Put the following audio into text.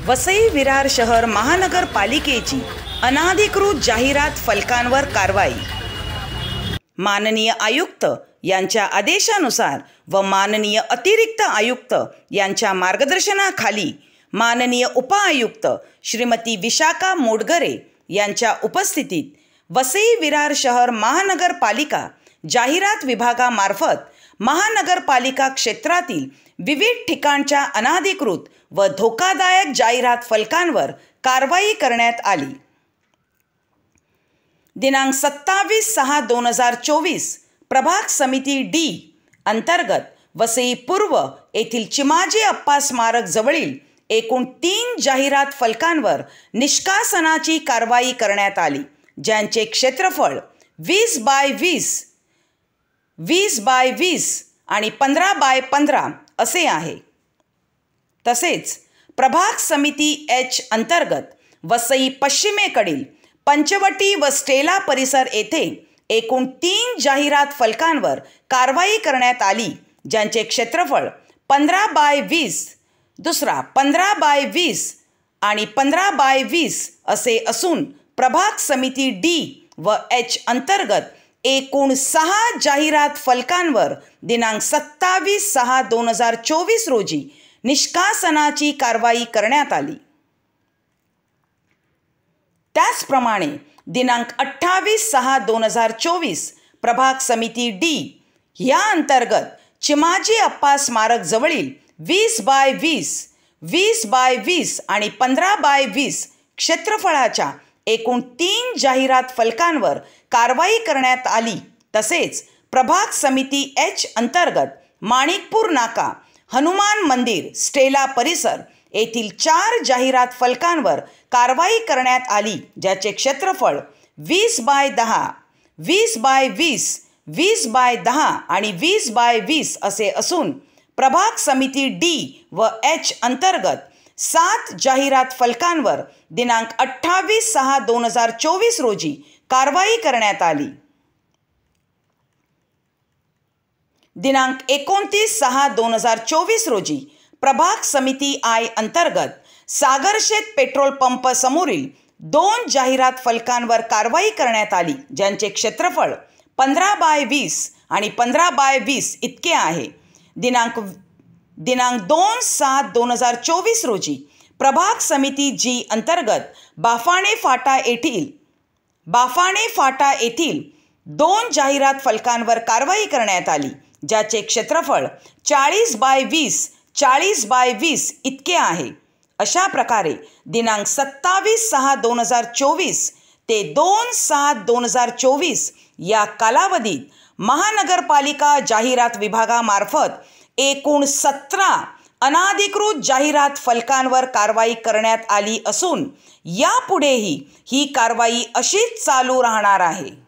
वसई विरार शहर महानगरपालिकेची अनाधिकृत जाहिरात फलकांवर कारवाई। माननीय आयुक्त यांच्या आदेशानुसार व माननीय अतिरिक्त आयुक्त यांच्या मार्गदर्शनाखाली माननीय उपआयुक्त श्रीमती विशाखा मोडगरे यांच्या उपस्थितीत वसई विरार शहर महानगरपालिका जाहिरात विभागामार्फत महानगरपालिका क्षेत्रातील विविध ठिकाणच्या अनाधिकृत व धोकादायक जाहिरात फलकांवर कारवाई करण्यात आली। दिनांक 27/6/2024 प्रभाग समिती डी अंतर्गत वसई पूर्व येथील चिमाजी अप्पा स्मारक जवळील एकूण 3 जाहिरात फलकांवर निष्कासनाची कारवाई करण्यात आली, ज्यांचे क्षेत्रफळ 20x20, 20x20 आणि 15x15 असे आहे। तसेच प्रभाग समिती एच अंतर्गत वसई पश्चिमेकडील पंचवटी व स्टेला परिसर येथे एकूण 3 जाहिरात फलकांवर कारवाई करण्यात आली, ज्यांचे क्षेत्रफळ 15x20, दुसरा 15x20 आणि 15x20 असे असून प्रभाग समिती डी व एच अंतर्गत एकूण 6 जाहिरात फलकांवर दिनांक 27/6/2024 रोजी निष्कासनाची कारवाई करण्यात आली। त्याचप्रमाणे दिनांक 28/6/2024 प्रभाग समिती डी या अंतर्गत चिमाजी अप्पा स्मारक जवळील 20x20, 20x20 आणि 15x20 क्षेत्रफळाच्या एकूण 3 जाहिरात फलकांवर कारवाई करण्यात आली। तसेच प्रभाग समिती एच अंतर्गत माणिकपूर नाका, हनुमान मंदिर, स्टेला परिसर येथील 4 जाहिरात फलकांवर कारवाई करण्यात आली, ज्याचे क्षेत्रफळ 20x10, 20x20, 20x10 आणि 20x20 असे असून प्रभाग समिती डी व एच अंतर्गत 7 जाहिरात फलकांवर दिनांक 28/6/2024 रोजी कारवाई करण्यात आली। दिनांक 29/6/2024 रोजी प्रभाग समिती आय अंतर्गत सागरशेत पेट्रोल पंप समोरील 2 जाहिरात फलकांवर कारवाई करण्यात आली, ज्यांचे क्षेत्रफळ 15x20 आणि 15x20 इतके आहे। दिनांक 2/7/2024 रोजी प्रभाग समिती जी अंतर्गत बाफाणे फाटा येथील 2 जाहिरात फलकांवर कारवाई करण्यात आली, ज्याचे क्षेत्रफळ 40x20, 40x20 इतके आहे। अशा प्रकारे दिनांक 27/6/2024 ते 2/7/2024 या कालावधीत महानगरपालिका जाहिरात विभागामार्फत एकूण 17 अनाधिकृत जाहिरात फलकांवर कारवाई करण्यात आली असून यापुढेही ही कारवाई अशीच चालू राहणार आहे।